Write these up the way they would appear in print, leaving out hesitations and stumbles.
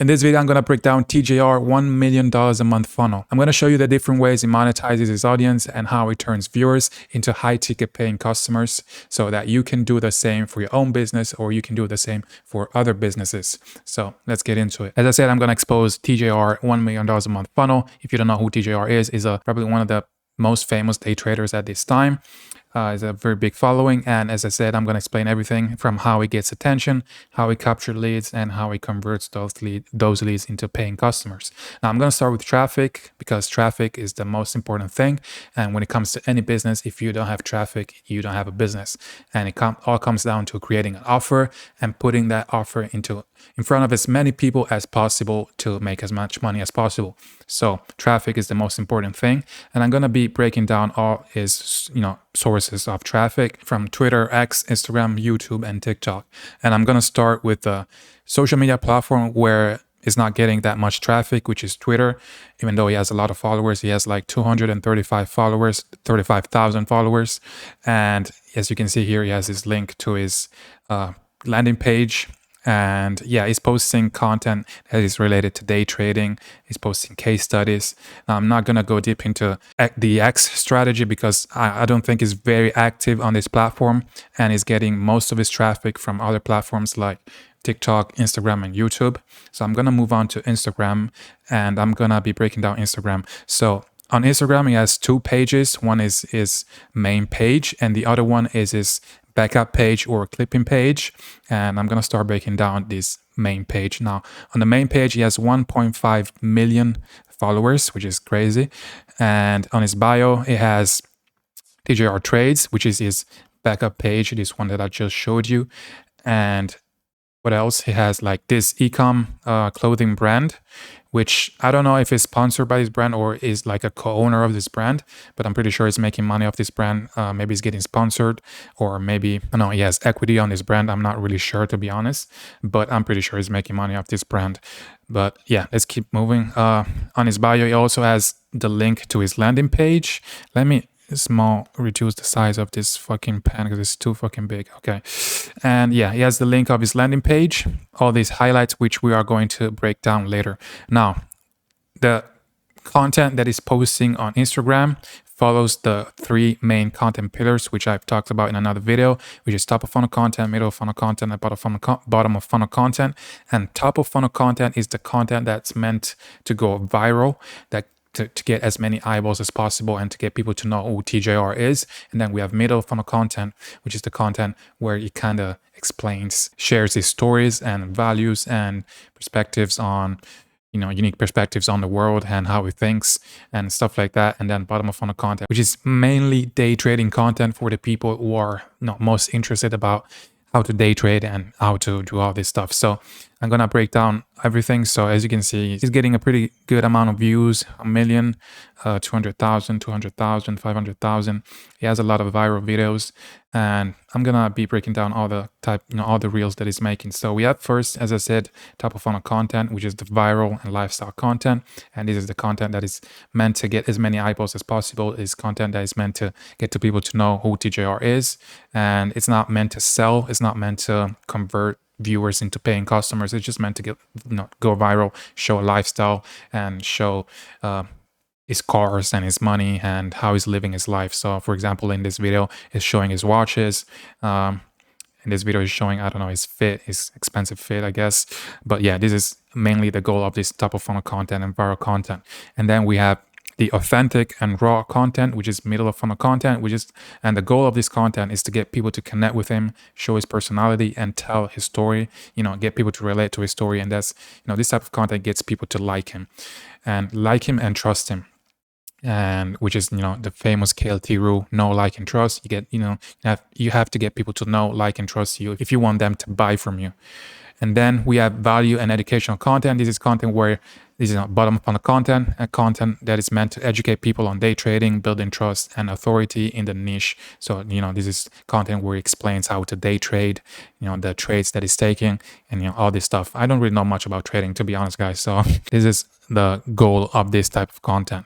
In this video, I'm going to break down TJR $1 million a month funnel. I'm going to show you the different ways he monetizes his audience and how he turns viewers into high ticket paying customers so that you can do the same for your own business or you can do the same for other businesses. So let's get into it. As I said, I'm going to expose TJR $1 million a month funnel. If you don't know who TJR is probably one of the most famous day traders at this time. Is a very big following, and as I said, I'm going to explain everything from how he gets attention, how he captures leads, and how he converts those leads into paying customers. Now I'm going to start with traffic because traffic is the most important thing, and when it comes to any business, if you don't have traffic, you don't have a business. And it all comes down to creating an offer and putting that offer in front of as many people as possible to make as much money as possible. So traffic is the most important thing, and I'm going to be breaking down all his sources of traffic from Twitter, X, Instagram, YouTube, and TikTok. And I'm going to start with the social media platform where it's not getting that much traffic, which is Twitter. Even though he has a lot of followers, he has like 35,000 followers. And as you can see here, he has his link to his landing page. And yeah, he's posting content that is related to day trading. He's posting case studies. Now, I'm not going to go deep into the X strategy because I don't think he's very active on this platform, and he's getting most of his traffic from other platforms like TikTok, Instagram, and YouTube. So I'm going to move on to Instagram, and I'm going to be breaking down Instagram. So on Instagram, he has two pages. One is his main page, and the other one is his backup page or clipping page. And I'm going to start breaking down this main page. Now, on the main page, he has 1.5 million followers, which is crazy. And on his bio, he has TJR Trades, which is his backup page, this one that I just showed you. And what else? He has like this e-com clothing brand, which I don't know if it's sponsored by this brand or is like a co-owner of this brand, but I'm pretty sure he's making money off this brand. Maybe he's getting sponsored, or maybe, I don't know, he has equity on this brand. I'm not really sure, to be honest, but I'm pretty sure he's making money off this brand. But yeah, let's keep moving. On his bio, he also has the link to his landing page. Let me reduce the size of this fucking pen because it's too fucking big. Okay. And yeah, he has the link of his landing page, all these highlights, which we are going to break down later. Now, the content that he's posting on Instagram follows the three main content pillars, which I've talked about in another video, which is top of funnel content, middle of funnel content, and bottom of funnel content. And top of funnel content is the content that's meant to go viral, that to get as many eyeballs as possible and to get people to know who TJR is. And then we have middle funnel content, which is the content where he kind of shares his stories and values and perspectives on, unique perspectives on the world and how he thinks and stuff like that. And then bottom of funnel content, which is mainly day trading content for the people who are most interested about how to day trade and how to do all this stuff. So I'm going to break down everything. So as you can see, he's getting a pretty good amount of views, 1 million, 200,000, 200,000, 500,000. He has a lot of viral videos, and I'm going to be breaking down all the all the reels that he's making. So we have first, as I said, top of funnel content, which is the viral and lifestyle content. And this is the content that is meant to get as many eyeballs as possible. It's content that is meant to get to people to know who TJR is. And it's not meant to sell. It's not meant to convert viewers into paying customers. It's just meant to go viral, show a lifestyle, and show his cars and his money and how he's living his life. So for example, in this video, it's showing his watches. In this video, is showing, I don't know, his expensive fit, I guess. But yeah, this is mainly the goal of this top of funnel content and viral content. And then we have the authentic and raw content, which is middle of funnel content, and the goal of this content is to get people to connect with him, show his personality, and tell his story, get people to relate to his story. And that's, this type of content gets people to like him and trust him. And which is, the famous KLT rule, know, like, and trust. You have to get people to know, like, and trust you if you want them to buy from you. And then we have value and educational content. This is content where this is bottom of funnel content, a content that is meant to educate people on day trading, building trust and authority in the niche. So, this is content where he explains how to day trade, the trades that he's taking, and all this stuff. I don't really know much about trading, to be honest, guys. So this is the goal of this type of content.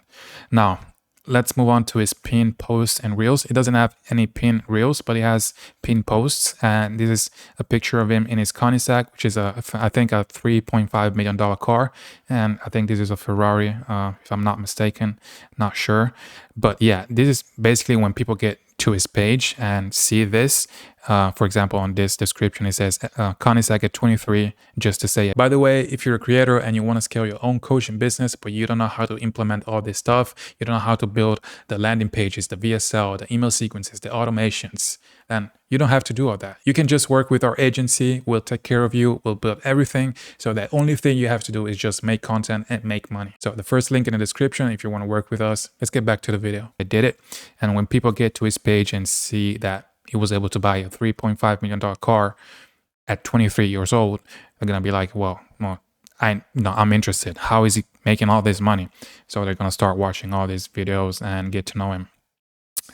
Now, let's move on to his pinned posts and reels. It doesn't have any pinned reels, but he has pinned posts. And this is a picture of him in his Koenigsegg, which is I think a $3.5 million car. And I think this is a Ferrari, if I'm not mistaken, not sure. But yeah, this is basically when people get to his page and see this. For example, on this description, it says Koenigsegg at 23, just to say it. By the way, if you're a creator and you want to scale your own coaching business, but you don't know how to implement all this stuff, you don't know how to build the landing pages, the VSL, the email sequences, the automations, then you don't have to do all that. You can just work with our agency. We'll take care of you. We'll build everything. So the only thing you have to do is just make content and make money. So the first link in the description, if you want to work with us. Let's get back to the video. I did it. And when people get to his page and see that he was able to buy a $3.5 million car at 23 years old, they're going to be like, well, I'm interested. How is he making all this money? So they're going to start watching all these videos and get to know him.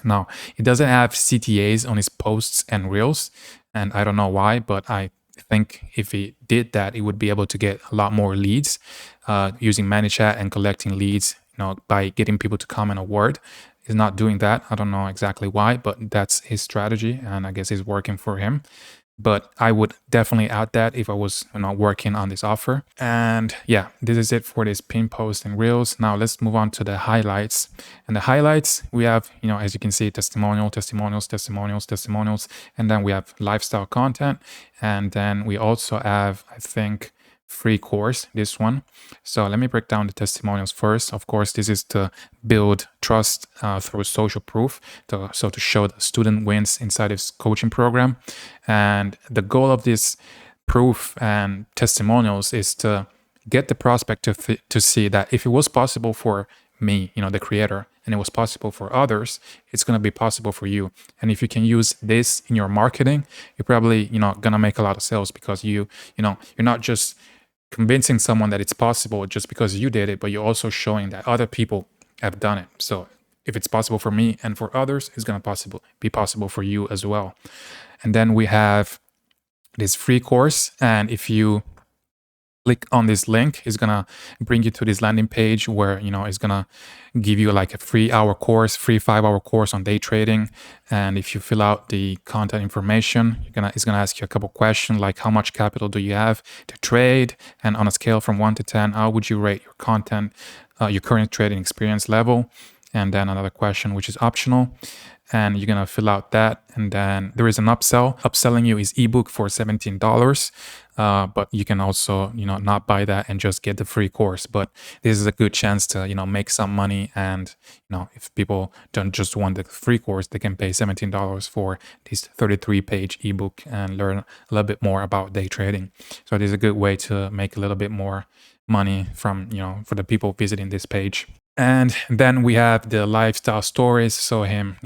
Now, it doesn't have CTAs on his posts and reels, and I don't know why, but I think if he did that, he would be able to get a lot more leads using ManyChat and collecting leads, by getting people to comment a word. He's not doing that. I don't know exactly why, but that's his strategy, and I guess it's working for him. But I would definitely add that if I was working on this offer. And yeah, this is it for this pin post and reels. Now let's move on to the highlights. And the highlights, we have, as you can see, testimonials, and then we have lifestyle content. And then we also have, I think, free course, this one. So let me break down the testimonials first. Of course, this is to build trust through social proof, to show the student wins inside his coaching program. And the goal of this proof and testimonials is to get the prospect to see that if it was possible for me, the creator, and it was possible for others, it's going to be possible for you. And if you can use this in your marketing, you're probably, going to make a lot of sales, because you're not just convincing someone that it's possible just because you did it, but you're also showing that other people have done it. So if it's possible for me and for others, it's going to be possible for you as well. And then we have this free course. And if you click on this link, it's gonna bring you to this landing page where it's gonna give you like a free 5-hour course on day trading. And if you fill out the content information, it's gonna ask you a couple questions like how much capital do you have to trade, and on a scale from 1 to 10, how would you rate your content, your current trading experience level. And then another question which is optional, and you're gonna fill out that. And then there is an upselling you his ebook for $17, but you can also not buy that and just get the free course. But this is a good chance to make some money. And if people don't just want the free course, they can pay $17 for this 33-page ebook and learn a little bit more about day trading. So this is a good way to make a little bit more money from for the people visiting this page. And then we have the lifestyle stories. So him,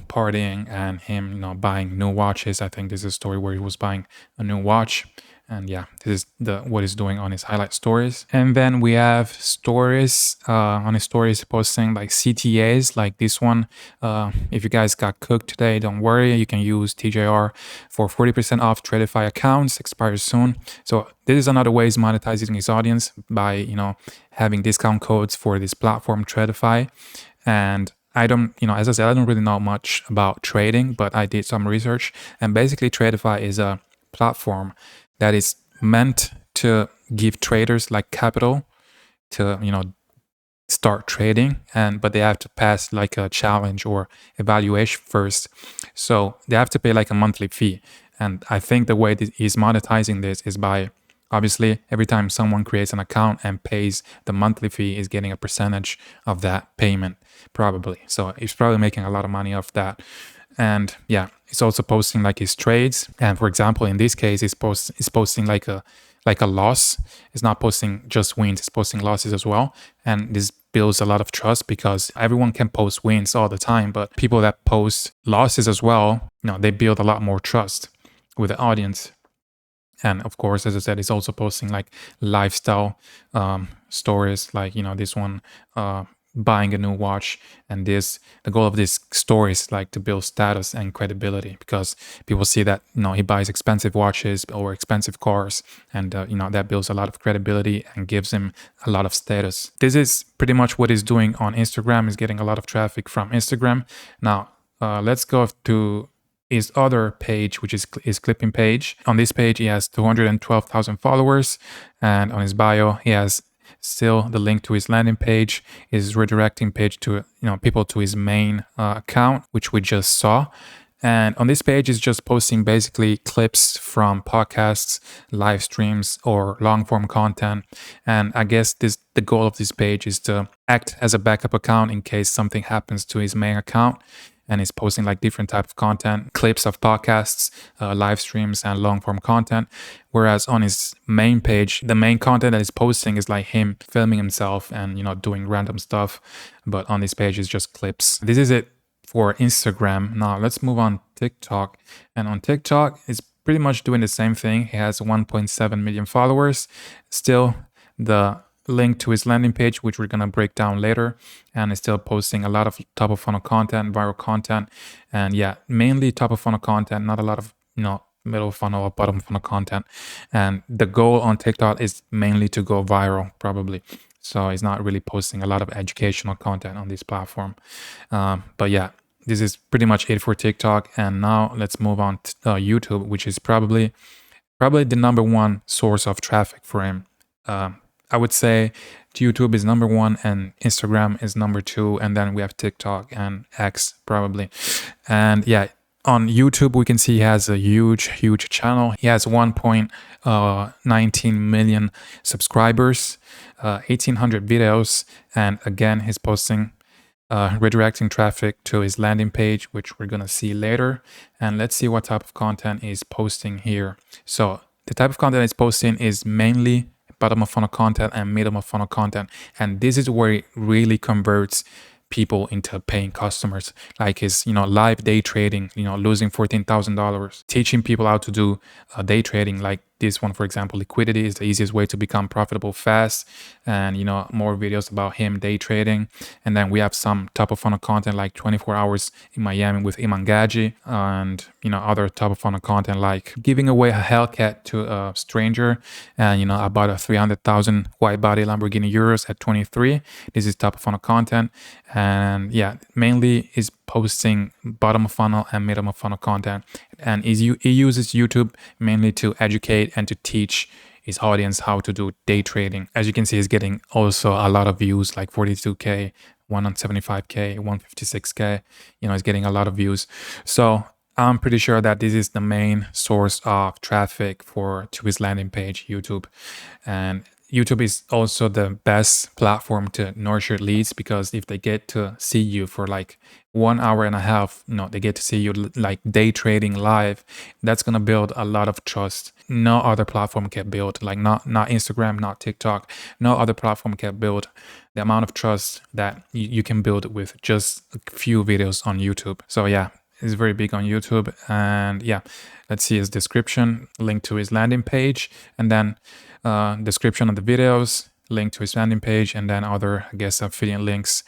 partying, and him, buying new watches. I think this is a story where he was buying a new watch. And yeah, this is what he's doing on his highlight stories. And then we have stories. On his stories, posting like CTAs, like this one. If you guys got cooked today, don't worry. You can use TJR for 40% off Tradify accounts. Expires soon. So this is another way he's monetizing his audience by having discount codes for this platform Tradify. And I don't, as I said, I don't really know much about trading, but I did some research. And basically, Tradify is a platform that is meant to give traders like capital to start trading, but they have to pass like a challenge or evaluation first. So they have to pay like a monthly fee. And I think the way that he's monetizing this is by, obviously, every time someone creates an account and pays the monthly fee, is getting a percentage of that payment, probably. So he's probably making a lot of money off that. And yeah, he's also posting like his trades. And for example, in this case, he's posting like a loss. He's not posting just wins, he's posting losses as well. And this builds a lot of trust, because everyone can post wins all the time, but people that post losses as well, they build a lot more trust with the audience. And of course, as I said, he's also posting like lifestyle stories, like this one, buying a new watch. And the goal of this story is like to build status and credibility, because people see that he buys expensive watches or expensive cars, and that builds a lot of credibility and gives him a lot of status. This is pretty much what he's doing on Instagram. He's getting a lot of traffic from Instagram. Now let's go to his other page, which is his clipping page. On this page, he has 212,000 followers, and on his bio, he has still the link to his landing page, is redirecting page to people to his main account, which we just saw. And on this page, is just posting basically clips from podcasts, live streams, or long form content. And I guess the goal of this page is to act as a backup account in case something happens to his main account. And he's posting like different types of content, clips of podcasts, live streams, and long form content. Whereas on his main page, the main content that he's posting is like him filming himself and doing random stuff. But on this page is just clips. This is it for Instagram. Now let's move on TikTok. And on TikTok, it's pretty much doing the same thing. He has 1.7 million followers. Still the link to his landing page, which we're going to break down later, and is still posting a lot of top of funnel content, viral content, and mainly top of funnel content, not a lot of middle funnel or bottom funnel content. And the goal on TikTok is mainly to go viral, probably. So he's not really posting a lot of educational content on this platform. But this is pretty much it for TikTok. And now let's move on to YouTube, which is probably the number one source of traffic for him. I would say YouTube is number one and Instagram is number two, and then we have TikTok and X probably. And on YouTube, we can see he has a huge channel. He has 1.19 million subscribers, 1,800 videos, and again, he's posting redirecting traffic to his landing page, which we're gonna see later. And let's see what type of content he's posting here. So the type of content he's posting is mainly bottom of funnel content and middle of funnel content, and this is where it really converts people into paying customers, like his live day trading, losing $14,000, teaching people how to do day trading, like this one, for example. Liquidity is the easiest way to become profitable fast, and more videos about him day trading. And then we have some top of funnel content like 24 hours in Miami with Iman Gaji, and other top of funnel content like giving away a Hellcat to a stranger, and I bought a 300,000 wide body Lamborghini Urus at 23. This is top of funnel content. And mainly is posting bottom of funnel and middle of funnel content, and he uses YouTube mainly to educate and to teach his audience how to do day trading. As you can see, he's getting also a lot of views, like 42k, 175k, 156k. He's getting a lot of views. So I'm pretty sure that this is the main source of traffic to his landing page, YouTube. And YouTube is also the best platform to nurture leads, because if they get to see you for like 1 hour and a half, they get to see you like day trading live, that's going to build a lot of trust. No other platform can build, like not Instagram, not TikTok. No other platform can build the amount of trust that you can build with just a few videos on YouTube. So it's very big on YouTube. And let's see his description, link to his landing page, and then description of the videos, link to his landing page, and then other, I guess, affiliate links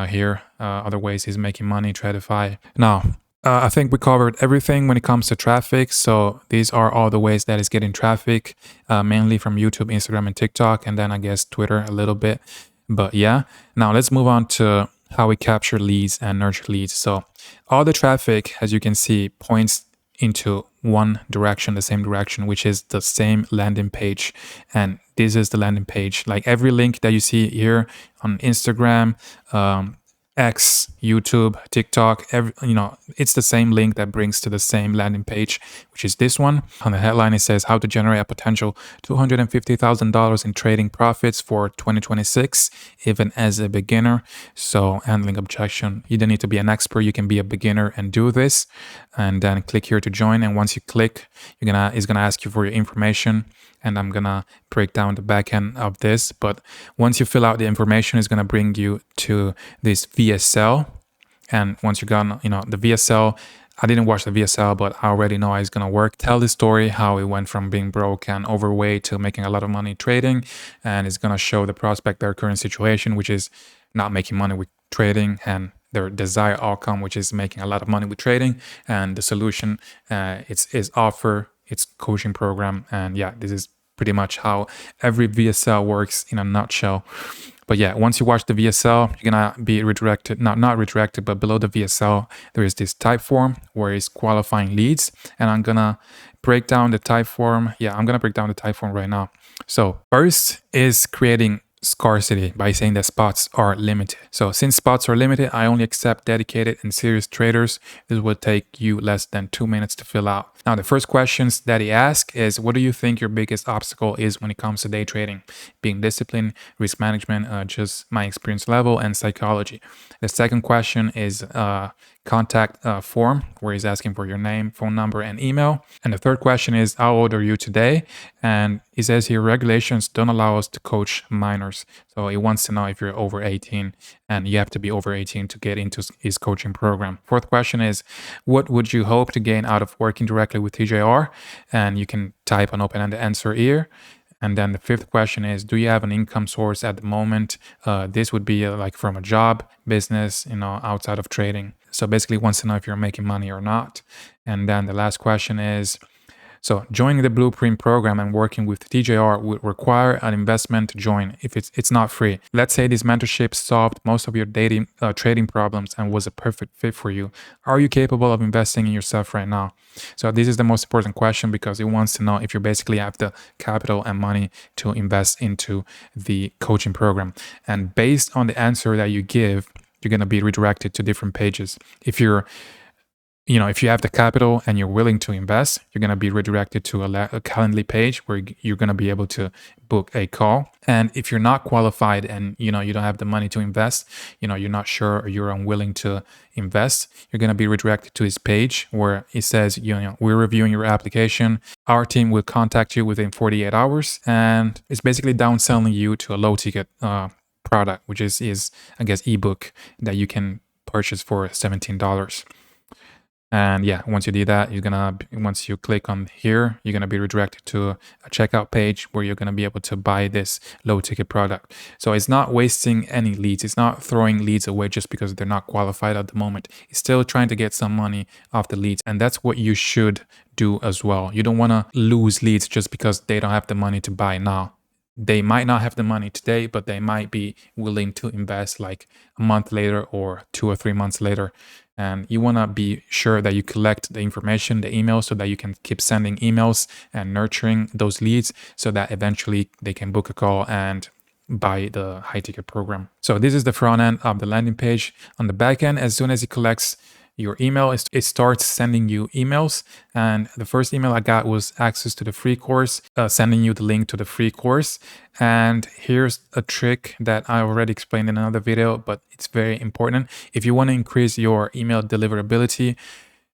here, other ways he's making money, Tradify. Now, I think we covered everything when it comes to traffic. So these are all the ways that he's getting traffic, mainly from YouTube, Instagram, and TikTok, and then I guess Twitter a little bit. But now let's move on to how we capture leads and nurture leads. So all the traffic, as you can see, points into one direction, the same direction, which is the same landing page. And this is the landing page. Like every link that you see here on Instagram, X, YouTube, TikTok, it's the same link that brings to the same landing page, which is this one. On the headline, it says how to generate a potential $250,000 in trading profits for 2026, even as a beginner. So handling objection, you don't need to be an expert. You can be a beginner and do this, and then click here to join. And once you click, it's gonna ask you for your information, and I'm gonna break down the back end of this. But once you fill out the information, it's gonna bring you to this VSL. And once you got the VSL, I didn't watch the VSL, but I already know how it's gonna work. Tell the story how it went from being broke and overweight to making a lot of money trading, and it's gonna show the prospect their current situation, which is not making money with trading and their desired outcome, which is making a lot of money with trading. And the solution, it's is offer its coaching program. And yeah, this is pretty much how every VSL works in a nutshell. But yeah, once you watch the VSL, you're gonna be redirected, not redirected, but below the VSL, there is this type form where it's qualifying leads. And I'm gonna break down the type form. Yeah, I'm gonna break down the type form right now. So first is creating scarcity by saying that spots are limited. So since spots are limited, I only accept dedicated and serious traders. This will take you less than 2 minutes to fill out. Now, the first questions that he asks is, what do you think your biggest obstacle is when it comes to day trading? Being discipline, risk management, just my experience level, and psychology. The second question is contact form, where he's asking for your name, phone number, and email. And the third question is, how old are you today? And he says here, regulations don't allow us to coach minors. So he wants to know if you're over 18, and you have to be over 18 to get into his coaching program. Fourth question is, what would you hope to gain out of working directly with TJR? And you can type an open-ended answer here. And then the fifth question is, do you have an income source at the moment? This would be like from a job, business, outside of trading. So basically wants to know if you're making money or not. And then the last question is, so joining the Blueprint program and working with TJR would require an investment to join if it's not free. Let's say this mentorship solved most of your trading problems and was a perfect fit for you. Are you capable of investing in yourself right now? So this is the most important question because it wants to know if you basically have the capital and money to invest into the coaching program. And based on the answer that you give, you're going to be redirected to different pages. If you have the capital and you're willing to invest, you're going to be redirected to a Calendly page where you're going to be able to book a call. And if you're not qualified and you don't have the money to invest, you're not sure or you're unwilling to invest, you're going to be redirected to his page where it says, we're reviewing your application. Our team will contact you within 48 hours. And it's basically downselling you to a low ticket product, which is I guess ebook that you can purchase for $17. And yeah, once you do that, once you click on here, you're gonna be redirected to a checkout page where you're gonna be able to buy this low ticket product. So it's not wasting any leads. It's not throwing leads away just because they're not qualified at the moment. It's still trying to get some money off the leads. And that's what you should do as well. You don't wanna lose leads just because they don't have the money to buy now. They might not have the money today, but they might be willing to invest like a month later or 2 or 3 months later. And you want to be sure that you collect the information, the emails, so that you can keep sending emails and nurturing those leads so that eventually they can book a call and buy the high ticket program. So this is the front end of the landing page. On the back end, as soon as it collects your email, it starts sending you emails. And the first email I got was access to the free course, sending you the link to the free course. And here's a trick that I already explained in another video, but it's very important. If you want to increase your email deliverability,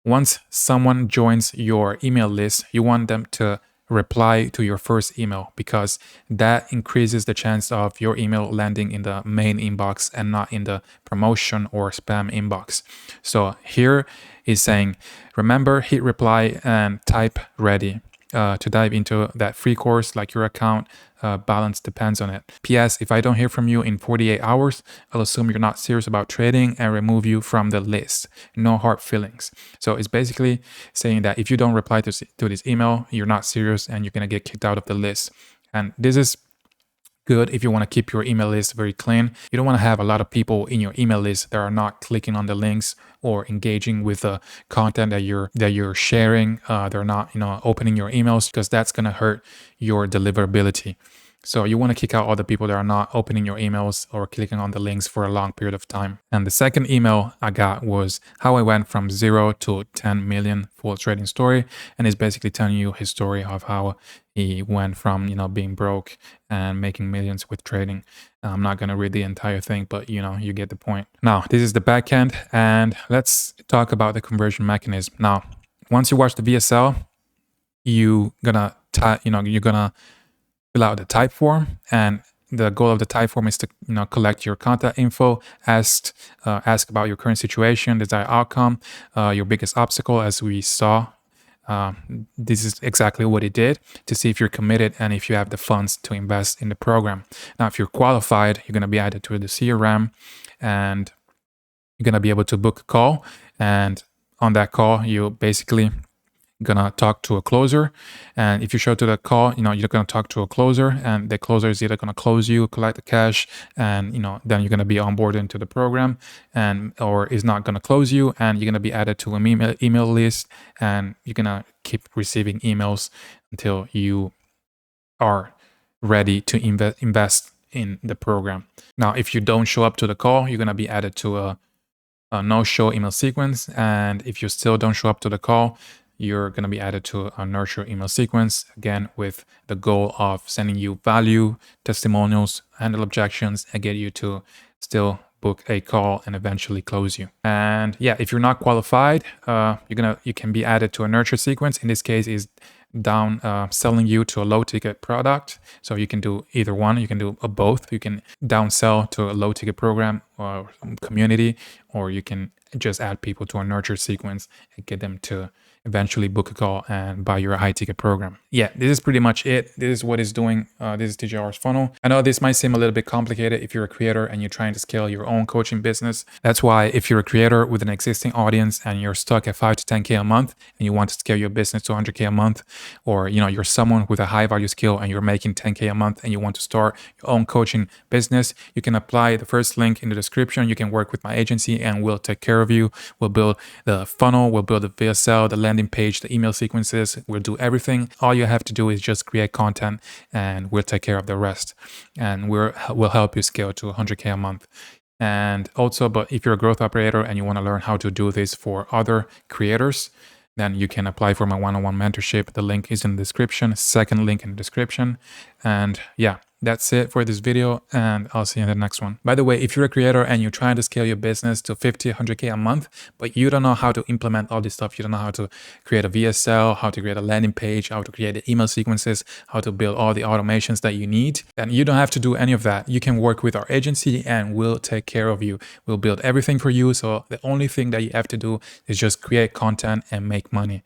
once someone joins your email list, you want them to reply to your first email because that increases the chance of your email landing in the main inbox and not in the promotion or spam inbox. So here is saying, remember, hit reply and type ready to dive into that free course. Like your account balance depends on it. P.S. If I don't hear from you in 48 hours, I'll assume you're not serious about trading and remove you from the list. No hard feelings. So it's basically saying that if you don't reply to this email, you're not serious and you're going to get kicked out of the list. And this is good if you want to keep your email list very clean. You don't want to have a lot of people in your email list that are not clicking on the links or engaging with the content that you're sharing. They're not opening your emails because that's going to hurt your deliverability. So you want to kick out all the people that are not opening your emails or clicking on the links for a long period of time. And the second email I got was how I went from 0 to 10 million full trading story. And it's basically telling you his story of how he went from, being broke and making millions with trading. I'm not going to read the entire thing, but you get the point. Now, this is the back end, and let's talk about the conversion mechanism. Now, once you watch the VSL, you're gonna fill out the type form, and the goal of the type form is to collect your contact info, ask about your current situation, desired outcome, your biggest obstacle, as we saw This is exactly what it did to see if you're committed and if you have the funds to invest in the program. Now, if you're qualified, you're going to be added to the CRM, and you're going to be able to book a call. And on that call, you basically gonna talk to a closer, and if you show to the call, you're gonna talk to a closer, and the closer is either gonna close you, collect the cash, and then you're gonna be onboarded into the program, and or is not gonna close you, and you're gonna be added to an email list, and you're gonna keep receiving emails until you are ready to invest in the program. Now, if you don't show up to the call, you're gonna be added to a no-show email sequence, and if you still don't show up to the call, you're going to be added to a nurture email sequence, again with the goal of sending you value, testimonials, handle objections, and get you to still book a call and eventually close you. And yeah, if you're not qualified, you can be added to a nurture sequence. In this case, is down selling you to a low ticket product. So you can do either one. You can do both. You can downsell to a low ticket program or community, or you can just add people to a nurture sequence and get them to eventually book a call and buy your high ticket program. Yeah, this is pretty much it. This is what it's doing. This is TJR's funnel. I know this might seem a little bit complicated if you're a creator and you're trying to scale your own coaching business. That's why if you're a creator with an existing audience and you're stuck at 5 to 10K a month and you want to scale your business to 100K a month, or you're someone with a high value skill and you're making 10K a month and you want to start your own coaching business, you can apply the first link in the description. You can work with my agency and we'll take care of you. We'll build the funnel, we'll build the VSL, the landing page, the email sequences. We'll do everything. All you have to do is just create content and we'll take care of the rest. And we'll help you scale to 100K a month. And also, but if you're a growth operator and you want to learn how to do this for other creators, then you can apply for my one-on-one mentorship. The link is in the description, second link in the description. And yeah, that's it for this video, and I'll see you in the next one. By the way, if you're a creator and you're trying to scale your business to 50, 100K a month, but you don't know how to implement all this stuff, you don't know how to create a VSL, how to create a landing page, how to create the email sequences, how to build all the automations that you need, then you don't have to do any of that. You can work with our agency and we'll take care of you. We'll build everything for you. So the only thing that you have to do is just create content and make money.